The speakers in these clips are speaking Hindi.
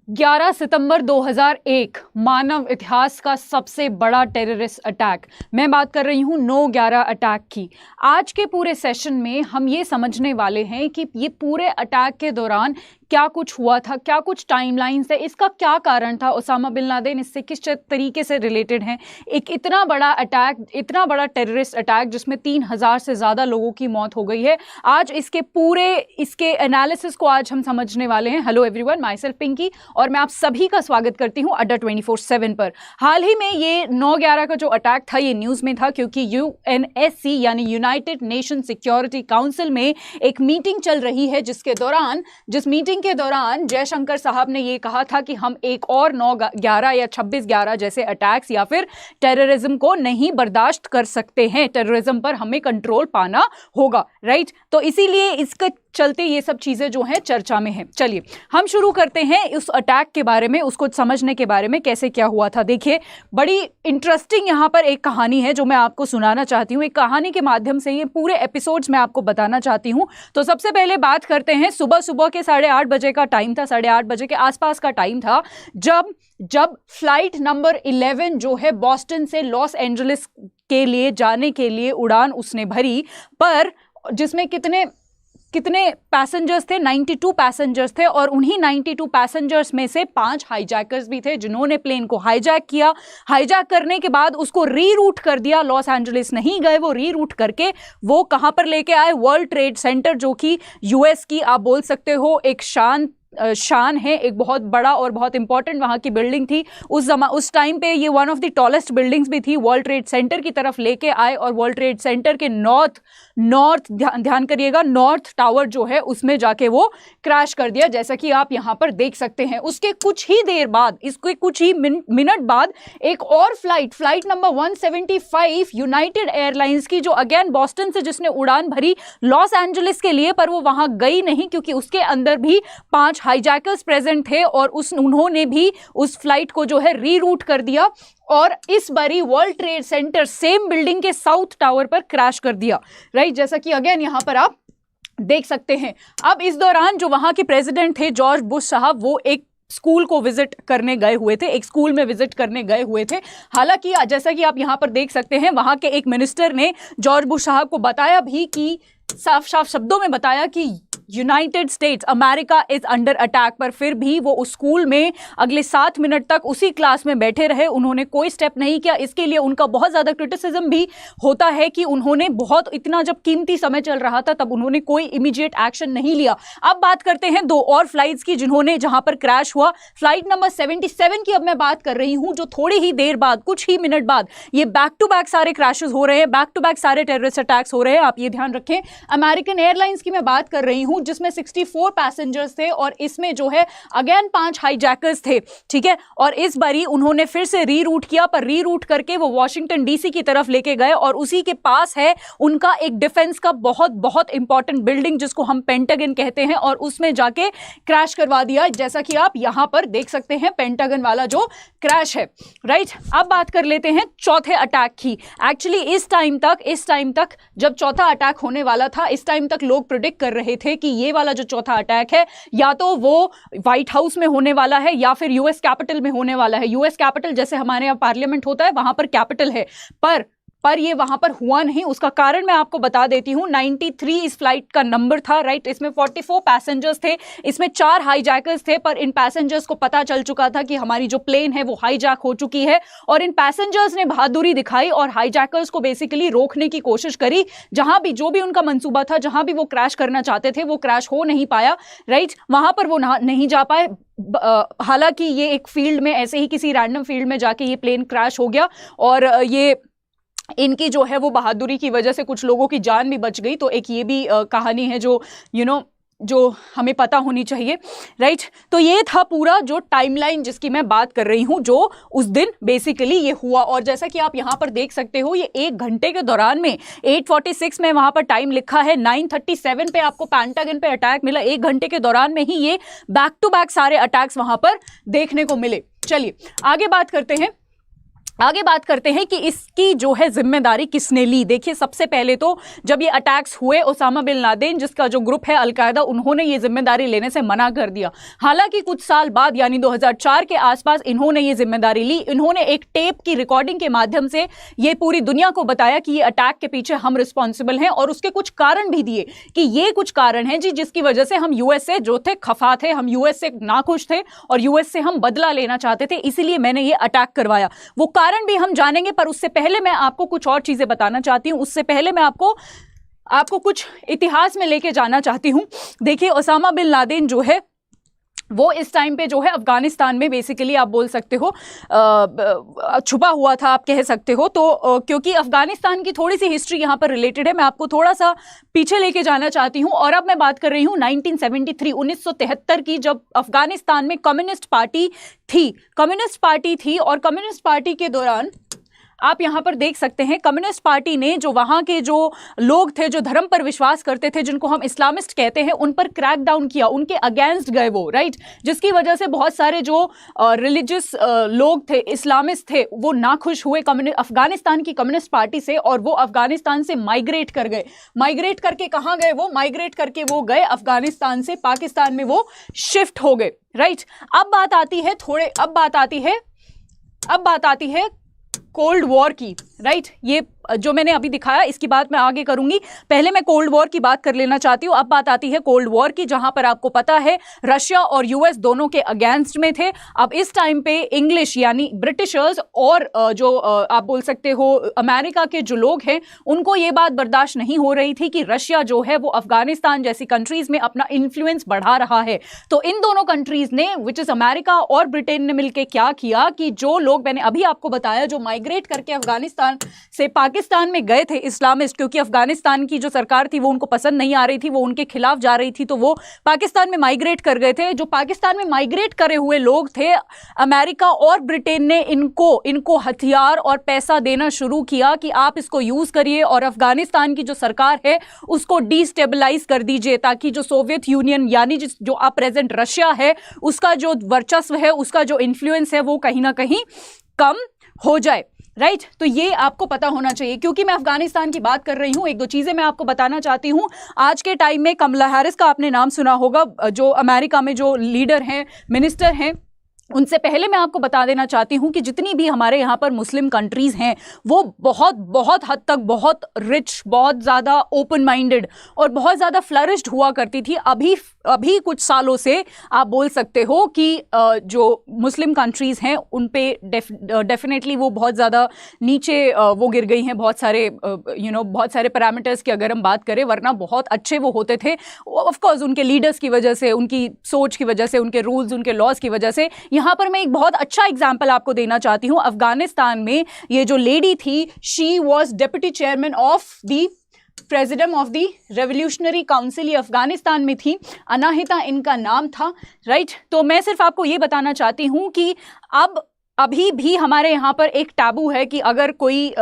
11 सितंबर 2001 मानव इतिहास का सबसे बड़ा टेररिस्ट अटैक। मैं बात कर रही हूँ 9/11 अटैक की। आज के पूरे सेशन में हम ये समझने वाले हैं कि ये पूरे अटैक के दौरान क्या कुछ हुआ था, क्या कुछ टाइमलाइंस है, इसका क्या कारण था, ओसामा बिन लादेन इससे किस तरीके से रिलेटेड हैं। एक इतना बड़ा अटैक, इतना बड़ा टेररिस्ट अटैक जिसमें 3000 से ज़्यादा लोगों की मौत हो गई है। आज इसके एनालिसिस को आज हम समझने वाले हैं। Hello everyone, myself Pinky और मैं आप सभी का स्वागत करती हूँ अड्डा 24/7 पर। हाल ही में ये 9/11 का जो अटैक था ये न्यूज़ में था क्योंकि UNSC यानी यूनाइटेड नेशन सिक्योरिटी काउंसिल में एक मीटिंग चल रही है जिस मीटिंग के दौरान जयशंकर साहब ने ये कहा था कि हम एक और 9/11 या 26/11 जैसे अटैक्स या फिर टेररिज्म को नहीं बर्दाश्त कर सकते हैं। टेररिज्म पर हमें कंट्रोल पाना होगा, राइट। तो इसीलिए इसके चलते ये सब चीज़ें जो हैं चर्चा में हैं। चलिए हम शुरू करते हैं उस अटैक के बारे में, उसको समझने के बारे में, कैसे क्या हुआ था। देखिए, बड़ी इंटरेस्टिंग यहाँ पर एक कहानी है जो मैं आपको सुनाना चाहती हूँ। एक कहानी के माध्यम से ये पूरे एपिसोड्स में आपको बताना चाहती हूँ। तो सबसे पहले बात करते हैं, सुबह के 8:30 बजे का टाइम था, 8:30 बजे के आसपास का टाइम था जब फ्लाइट नंबर 11 जो है बॉस्टन से लॉस एंजलिस के लिए जाने के लिए उड़ान उसने भरी, पर जिसमें कितने पैसेंजर्स थे? 92 पैसेंजर्स थे और उन्हीं 92 पैसेंजर्स में से 5 हाईजैकर्स भी थे जिन्होंने प्लेन को हाईजैक किया। हाईजैक करने के बाद उसको रीरूट कर दिया। लॉस एंजलिस नहीं गए, वो रीरूट करके वो कहाँ पर लेके आए? वर्ल्ड ट्रेड सेंटर, जो कि यूएस की आप बोल सकते हो एक शान है, एक बहुत बड़ा और बहुत इंपॉर्टेंट वहाँ की बिल्डिंग थी। उस टाइम पे ये one of the tallest buildings भी थी। वर्ल्ड ट्रेड सेंटर की तरफ लेके आए और वर्ल्ड ट्रेड सेंटर के नॉर्थ ध्यान करिएगा, नॉर्थ टावर जो है उसमें जाके वो क्रैश कर दिया, जैसा कि आप यहाँ पर देख सकते हैं। उसके कुछ ही देर बाद, इसके कुछ ही मिनट बाद एक और फ्लाइट नंबर 175 यूनाइटेड एयरलाइंस की, जो अगेन बॉस्टन से जिसने उड़ान भरी लॉस एंजलिस के लिए, पर वो वहां गई नहीं क्योंकि उसके अंदर भी 5 हाईजैकर्स प्रेजेंट थे और उन्होंने भी उस फ्लाइट को जो है रीरूट कर दिया और इस बारी world trade centre same building के साउथ टावर पर क्रैश कर दिया, राइट। जैसा कि अगेन यहां पर आप देख सकते हैं। अब इस दौरान जो वहां के प्रेसिडेंट थे जॉर्ज बुश साहब, वो एक स्कूल को विजिट करने गए हुए थे, एक स्कूल में विजिट करने गए हुए थे। हालांकि जैसा कि आप यहां पर देख सकते हैं, वहां के एक मिनिस्टर ने जॉर्ज बुश साहब को बताया भी कि साफ शब्दों में बताया कि United states America is under attack, पर फिर भी वो उस स्कूल में अगले 7 मिनट तक उसी क्लास में बैठे रहे। उन्होंने कोई स्टेप नहीं किया। इसके लिए उनका बहुत ज़्यादा क्रिटिसिज्म भी होता है कि उन्होंने इतना जब कीमती समय चल रहा था तब उन्होंने कोई इमीडिएट एक्शन नहीं लिया। अब बात करते हैं 2 और फ्लाइट्स की जहां पर क्रैश हुआ। फ्लाइट नंबर 77 की अब मैं बात कर रही हूं, जो थोड़ी ही देर बाद, कुछ ही मिनट बाद, ये बैक टू बैक सारे क्रैशेस हो रहे हैं, बैक टू बैक सारे टेररिस्ट अटैक्स हो रहे हैं, आप ये ध्यान रखें। अमेरिकन एयरलाइंस की मैं बात कर रही हूं जिसमें 64 पैसेंजर्स थे और इसमें जो है अगेन 5 हाईजैकर्स थे, ठीक है। और इस बारी उन्होंने फिर से रीरूट किया, पर रीरूट करके वो वॉशिंगटन डीसी की तरफ लेके गए और उसी के पास है उनका एक डिफेंस का बहुत बहुत इंपॉर्टेंट बिल्डिंग जिसको हम पेंटागन कहते हैं, और उसमें जाके क्रैश करवा दिया, जैसा कि आप यहां पर देख सकते हैं पेंटागन वाला जो क्रैश है, राइट। अब बात कर लेते हैं चौथे अटैक की। एक्चुअली इस टाइम तक जब चौथा अटैक होने वाला था, इस टाइम तक लोग प्रिडिक्ट कर रहे थे कि ये वाला जो चौथा अटैक है या तो वो व्हाइट हाउस में होने वाला है या फिर यूएस कैपिटल में होने वाला है। यूएस कैपिटल जैसे हमारे यहाँ पार्लियामेंट होता है, वहां पर कैपिटल है, पर ये वहां पर हुआ नहीं। उसका कारण मैं आपको बता देती हूँ। 93 इस फ्लाइट का नंबर था, राइट। इसमें 44 पैसेंजर्स थे, इसमें 4 हाईजैकर्स थे, पर इन पैसेंजर्स को पता चल चुका था कि हमारी जो प्लेन है वो हाईजैक हो चुकी है, और इन पैसेंजर्स ने बहादुरी दिखाई और हाईजैकर्स को बेसिकली रोकने की कोशिश करी। जो भी उनका मंसूबा था, जहां भी वो क्रैश करना चाहते थे, वो क्रैश हो नहीं पाया, राइट। वहां पर वो नहीं जा पाए। हालांकि ये एक फील्ड में, ऐसे ही किसी रैंडम फील्ड में जाके ये प्लेन क्रैश हो गया और ये इनकी जो है वो बहादुरी की वजह से कुछ लोगों की जान भी बच गई। तो एक ये भी कहानी है जो हमें पता होनी चाहिए, राइट। तो ये था पूरा जो टाइमलाइन जिसकी मैं बात कर रही हूं, जो उस दिन बेसिकली ये हुआ। और जैसा कि आप यहां पर देख सकते हो, ये 1 घंटे के दौरान में 8:46 में वहां पर टाइम लिखा है, 9:37 पे आपको पेंटागन पे अटैक मिला। 1 घंटे के दौरान में ही ये बैक टू बैक सारे अटैक्स वहां पर देखने को मिले। चलिए आगे बात करते हैं। आगे बात करते हैं कि इसकी जो है जिम्मेदारी किसने ली। देखिए, सबसे पहले तो जब ये अटैक्स हुए, ओसामा बिन लादेन जिसका जो ग्रुप है अल-कायदा, उन्होंने ये जिम्मेदारी लेने से मना कर दिया। हालांकि कुछ साल बाद यानी 2004 के आसपास इन्होंने ये जिम्मेदारी ली। इन्होंने एक टेप की रिकॉर्डिंग के माध्यम से ये पूरी दुनिया को बताया कि ये अटैक के पीछे हम रिस्पॉन्सिबल हैं, और उसके कुछ कारण भी दिए कि ये कुछ कारण हैं जी जिसकी वजह से हम यूएस से जो थे खफा थे, हम यूएस से नाखुश थे और यूएस से हम बदला लेना चाहते थे, इसीलिए मैंने ये अटैक करवाया। वो कारण भी हम जानेंगे, पर उससे पहले मैं आपको कुछ और चीजें बताना चाहती हूं। उससे पहले मैं आपको कुछ इतिहास में लेके जाना चाहती हूं। देखिए, ओसामा बिन लादेन जो है वो इस टाइम पे जो है अफगानिस्तान में बेसिकली आप बोल सकते हो छुपा हुआ था, आप कह सकते हो। तो क्योंकि अफगानिस्तान की थोड़ी सी हिस्ट्री यहाँ पर रिलेटेड है, मैं आपको थोड़ा सा पीछे लेके जाना चाहती हूँ। और अब मैं बात कर रही हूँ 1973 1973 की, जब अफगानिस्तान में कम्युनिस्ट पार्टी थी। और कम्युनिस्ट पार्टी के दौरान आप यहाँ पर देख सकते हैं, कम्युनिस्ट पार्टी ने जो वहाँ के जो लोग थे जो धर्म पर विश्वास करते थे, जिनको हम इस्लामिस्ट कहते हैं, उन पर क्रैक डाउन किया, उनके अगेंस्ट गए वो, राइट। जिसकी वजह से बहुत सारे जो रिलीजियस लोग थे, इस्लामिस्ट थे, वो नाखुश हुए अफगानिस्तान की कम्युनिस्ट पार्टी से, और वो अफगानिस्तान से माइग्रेट कर गए। माइग्रेट करके कहाँ गए वो? माइग्रेट करके वो गए अफगानिस्तान से पाकिस्तान में वो शिफ्ट हो गए, राइट। अब बात आती है कोल्ड वॉर की, राइट। ये जो मैंने अभी दिखाया इसकी बात मैं आगे करूंगी, पहले मैं कोल्ड वॉर की बात कर लेना चाहती हूँ। अब बात आती है कोल्ड वॉर की, जहां पर आपको पता है रशिया और यूएस दोनों के अगेंस्ट में थे। अब इस टाइम पे इंग्लिश यानी ब्रिटिशर्स और जो आप बोल सकते हो अमेरिका के जो लोग हैं, उनको ये बात बर्दाश्त नहीं हो रही थी कि रशिया जो है वो अफगानिस्तान जैसी कंट्रीज में अपना इन्फ्लुएंस बढ़ा रहा है। तो इन दोनों कंट्रीज ने, विच इज अमेरिका और ब्रिटेन ने मिलकर क्या किया कि जो लोग मैंने अभी आपको बताया जो माइग्रेट करके अफगानिस्तान से पाकिस्तान में गए थे इस्लामिस्ट, क्योंकि अफगानिस्तान की जो सरकार थी वो उनको पसंद नहीं आ रही थी, वो उनके खिलाफ जा रही थी, तो वो पाकिस्तान में माइग्रेट कर गए थे। जो पाकिस्तान में माइग्रेट करे हुए लोग थे, अमेरिका और ब्रिटेन ने इनको हथियार और पैसा देना शुरू किया कि आप इसको यूज करिए और अफगानिस्तान की जो सरकार है उसको डिस्टेबलाइज कर दीजिए, ताकि जो सोवियत यूनियन यानी जो अब प्रेजेंट रशिया है उसका जो वर्चस्व है, उसका जो इन्फ्लुएंस है वो कहीं ना कहीं कम हो जाए, राइट। तो ये आपको पता होना चाहिए। क्योंकि मैं अफगानिस्तान की बात कर रही हूं, एक दो चीजें मैं आपको बताना चाहती हूं। आज के टाइम में कमला हैरिस का आपने नाम सुना होगा, जो अमेरिका में जो लीडर हैं, मिनिस्टर हैं। उनसे पहले मैं आपको बता देना चाहती हूं कि जितनी भी हमारे यहाँ पर मुस्लिम कंट्रीज हैं वो बहुत हद तक बहुत रिच, बहुत ज़्यादा ओपन माइंडेड और बहुत ज़्यादा फ्लरिश्ड हुआ करती थी। अभी कुछ सालों से आप बोल सकते हो कि जो मुस्लिम कंट्रीज़ हैं उन पे डेफिनेटली वो बहुत ज़्यादा नीचे वो गिर गई हैं, बहुत सारे पैरामीटर्स की अगर हम बात करें, वरना बहुत अच्छे वो होते थे। ऑफकोर्स उनके लीडर्स की वजह से, उनकी सोच की वजह से, उनके रूल्स, उनके लॉज की वजह से। यहाँ पर मैं एक बहुत अच्छा एग्जाम्पल आपको देना चाहती हूँ। अफगानिस्तान में ये जो लेडी थी, she was deputy chairman of the president of the revolutionary council, ये अफगानिस्तान में थी, अनाहिता इनका नाम था, राइट। तो मैं सिर्फ आपको ये बताना चाहती हूँ कि अभी भी हमारे यहाँ पर एक टैबू है कि अगर कोई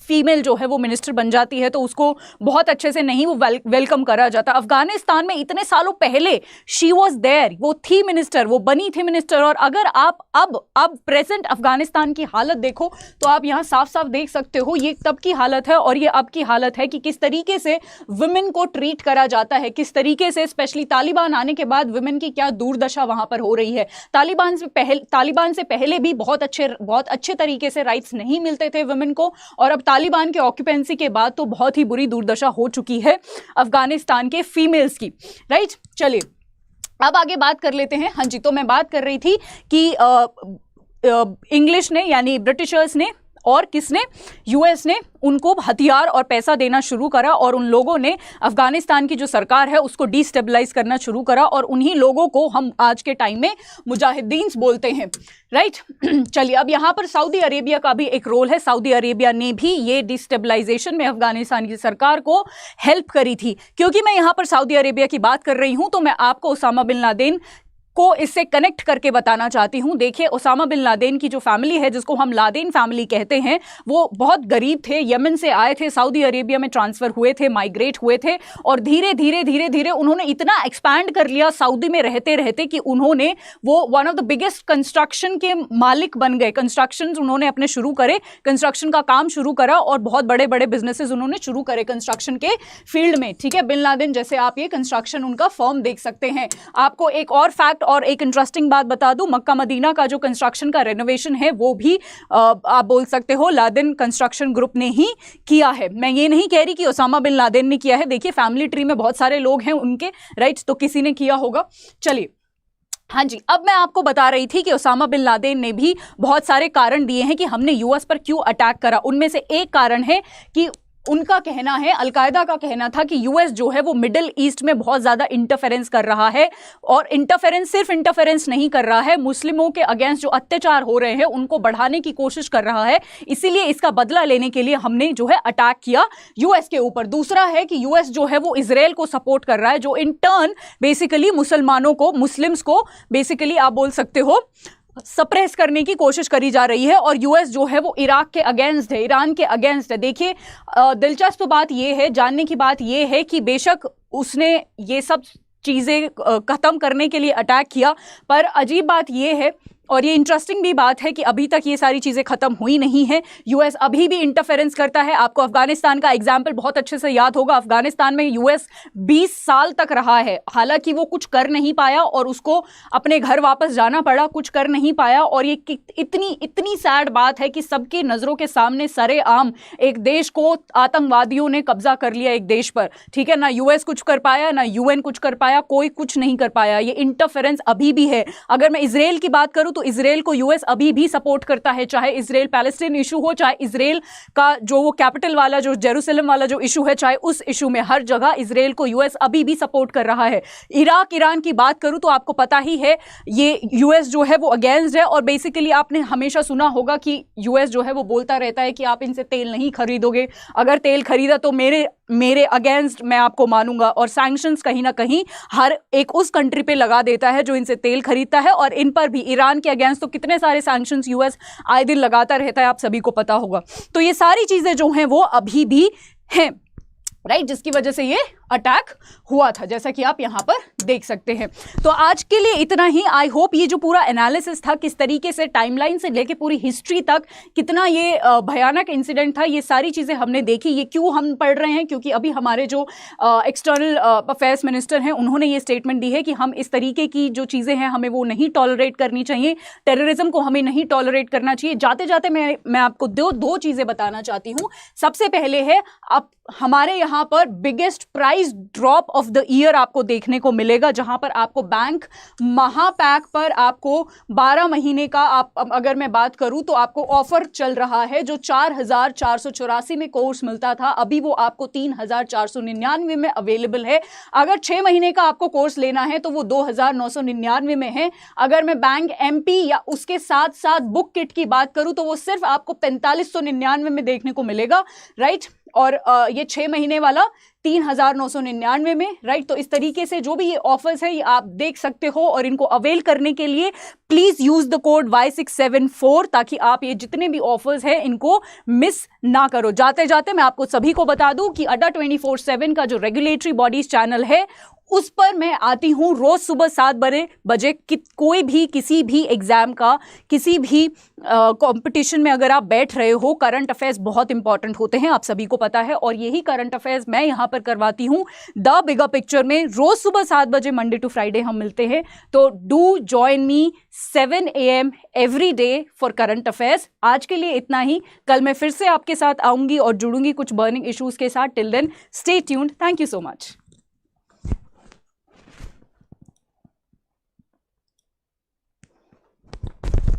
फीमेल जो है वो मिनिस्टर बन जाती है तो उसको बहुत अच्छे से नहीं वो वेलकम करा जाता। अफगानिस्तान में इतने सालों पहले शी वॉज देयर, वो थी मिनिस्टर, वो बनी थी मिनिस्टर। और अगर आप अब प्रेजेंट अफगानिस्तान की हालत देखो तो आप यहाँ साफ साफ देख सकते हो ये तब की हालत है और ये अब की हालत है कि किस तरीके से वुमेन को ट्रीट करा जाता है, किस तरीके से स्पेशली तालिबान आने के बाद वुमेन की क्या दुर्दशा वहां पर हो रही है। तालिबान से पहले भी बहुत अच्छे तरीके से राइट्स नहीं मिलते थे वुमेन को, और अब तालिबान के ऑक्यूपेंसी के बाद तो बहुत ही बुरी दुर्दशा हो चुकी है अफगानिस्तान के फीमेल्स की, राइट। चलिए अब आगे बात कर लेते हैं। हाँ जी, तो मैं बात कर रही थी कि इंग्लिश ने यानी ब्रिटिशर्स ने और किसने, यूएस ने उनको हथियार और पैसा देना शुरू करा और उन लोगों ने अफगानिस्तान की जो सरकार है उसको डिस्टेबलाइज करना शुरू करा, और उन्हीं लोगों को हम आज के टाइम में मुजाहिदीन बोलते हैं, राइट। चलिए अब यहाँ पर सऊदी अरेबिया का भी एक रोल है। सऊदी अरेबिया ने भी ये डिस्टेबलाइजेशन में अफगानिस्तान की सरकार को हेल्प करी थी। क्योंकि मैं यहाँ पर सऊदी अरेबिया की बात कर रही हूँ तो मैं आपको ओसामा बिन लादेन को इससे कनेक्ट करके बताना चाहती हूं। देखिए, ओसामा बिन लादेन की जो फैमिली है, जिसको हम लादेन फैमिली कहते हैं, वो बहुत गरीब थे, यमन से आए थे, सऊदी अरेबिया में ट्रांसफर हुए थे, माइग्रेट हुए थे, और धीरे धीरे धीरे धीरे उन्होंने इतना एक्सपैंड कर लिया सऊदी में रहते रहते कि उन्होंने वो one of the biggest construction के मालिक बन गए। कंस्ट्रक्शन उन्होंने अपने शुरू करे, कंस्ट्रक्शन का काम शुरू करा और बहुत बड़े बड़े बिजनेसेस उन्होंने शुरू करे कंस्ट्रक्शन के फील्ड में। ठीक है, बिन लादेन जैसे आप ये कंस्ट्रक्शन उनका फर्म देख सकते हैं। आपको एक और फैक्ट और एक इंटरेस्टिंग बात बता दूं, मक्का मदीना का जो कंस्ट्रक्शन का रेनोवेशन है वो भी आप बोल सकते हो लादेन कंस्ट्रक्शन ग्रुप ने ही किया है। मैं ये नहीं कह रही कि ओसामा बिन लादेन ने किया है, देखिए फैमिली ट्री में बहुत सारे लोग हैं उनके, राइट, तो किसी ने किया होगा। चलिए, हाँ जी, अब मैं आपको बता रही थी कि ओसामा बिन लादेन ने भी बहुत सारे कारण दिए हैं कि हमने यूएस पर क्यों अटैक करा। उनमें से एक कारण है कि उनका कहना है, अलकायदा का कहना था कि यूएस जो है वो मिडिल ईस्ट में बहुत ज़्यादा इंटरफेरेंस कर रहा है, और इंटरफेरेंस सिर्फ इंटरफेरेंस नहीं कर रहा है, मुस्लिमों के अगेंस्ट जो अत्याचार हो रहे हैं उनको बढ़ाने की कोशिश कर रहा है। इसीलिए इसका बदला लेने के लिए हमने जो है अटैक किया यूएस के ऊपर। दूसरा है कि यूएस जो है वो इजराइल को सपोर्ट कर रहा है, जो इन टर्न बेसिकली मुसलमानों को, मुस्लिम्स को बेसिकली आप बोल सकते हो सप्रेस करने की कोशिश करी जा रही है, और यूएस जो है वो इराक के अगेंस्ट है, ईरान के अगेंस्ट है। देखिए, दिलचस्प बात ये है, जानने की बात ये है कि बेशक उसने ये सब चीज़ें ख़त्म करने के लिए अटैक किया, पर अजीब बात ये है और ये इंटरेस्टिंग भी बात है कि अभी तक ये सारी चीज़ें ख़त्म हुई नहीं है। यूएस अभी भी इंटरफेरेंस करता है। आपको अफगानिस्तान का एग्जाम्पल बहुत अच्छे से याद होगा। अफगानिस्तान में यूएस 20 साल तक रहा है, हालांकि वो कुछ कर नहीं पाया और उसको अपने घर वापस जाना पड़ा, कुछ कर नहीं पाया। और ये इतनी सैड बात है कि सबकी नज़रों के सामने सरेआम एक देश को आतंकवादियों ने कब्जा कर लिया, एक देश पर। ठीक है, ना यूएस कुछ कर पाया, ना यूएन कुछ कर पाया, कोई कुछ नहीं कर पाया। ये इंटरफेरेंस अभी भी है। अगर मैं इजराइल की बात करूं तो इजराइल को यूएस अभी भी सपोर्ट करता है, चाहे इजराइल पैलेस्टीन इशू हो, चाहे इजराइल का जो वो कैपिटल वाला जो जेरूसलम वाला जो इशू है, चाहे उस इशू में, हर जगह इजराइल को यूएस अभी भी सपोर्ट कर रहा है। इराक ईरान की बात करूं तो आपको पता ही है ये यूएस जो है वो अगेंस्ट है, और बेसिकली आपने हमेशा सुना होगा कि यूएस जो है वो बोलता रहता है कि आप इनसे तेल नहीं खरीदोगे, अगर तेल खरीदा तो मेरे अगेंस्ट मैं आपको मानूंगा। और सैंक्शंस कहीं ना कहीं हर एक उस कंट्री पे लगा देता है जो इनसे तेल खरीदता है, और इन पर भी, ईरान के अगेंस्ट तो कितने सारे सैंक्शंस यूएस आए दिन लगाता रहता है, आप सभी को पता होगा। तो ये सारी चीजें जो हैं वो अभी भी हैं, राइट, जिसकी वजह से ये अटैक हुआ था, जैसा कि आप यहाँ पर देख सकते हैं। तो आज के लिए इतना ही। आई होप ये जो पूरा एनालिसिस था, किस तरीके से टाइमलाइन से लेके पूरी हिस्ट्री तक कितना ये भयानक इंसिडेंट था, ये सारी चीज़ें हमने देखी। ये क्यों हम पढ़ रहे हैं, क्योंकि अभी हमारे जो एक्सटर्नल अफेयर्स मिनिस्टर हैं उन्होंने ये स्टेटमेंट दी है कि हम इस तरीके की जो चीज़ें हैं हमें वो नहीं टॉलरेट करनी चाहिए, टेररिज्म को हमें नहीं टॉलरेट करना चाहिए। जाते जाते मैं आपको दो चीज़ें बताना चाहती हूँ। सबसे पहले है, अब हमारे यहाँ पर biggest price drop of the year आपको देखने को मिलेगा, जहां पर आपको बैंक महापैक पर आपको 12 महीने का, आप अगर मैं बात करूं तो आपको ऑफर चल रहा है। जो 4,484 में कोर्स मिलता था, अभी वो आपको 3,499 में अवेलेबल है। अगर 6 महीने का आपको कोर्स लेना है तो वो 2,999 में है। अगर मैं बैंक एमपी या उसके साथ साथ बुक किट की बात करूं तो वो सिर्फ आपको 4599 में देखने को मिलेगा, राइट। और ये 6 महीने वाला 3,999 में, राइट। तो इस तरीके से जो भी ये ऑफर्स है ये आप देख सकते हो, और इनको अवेल करने के लिए please use the code Y674 ताकि आप ये जितने भी ऑफर्स हैं इनको मिस ना करो। जाते जाते मैं आपको सभी को बता दूं कि अड्डा 24/7 का जो रेगुलेटरी बॉडीज चैनल है उस पर मैं आती हूँ रोज सुबह 7 बजे। कोई भी किसी भी एग्जाम का, किसी भी कंपटीशन में अगर आप बैठ रहे हो, करंट अफेयर्स बहुत इंपॉर्टेंट होते हैं, आप सभी को पता है। और यही करंट अफेयर्स मैं यहाँ पर करवाती हूँ द बिगर पिक्चर में। रोज सुबह 7 बजे मंडे टू फ्राइडे हम मिलते हैं। तो do join me 7 AM every day for current affairs. आज के लिए इतना ही। कल मैं फिर से आपके साथ आऊंगी और जुड़ूंगी कुछ बर्निंग इश्यूज के साथ। Till then stay tuned. Thank you so much.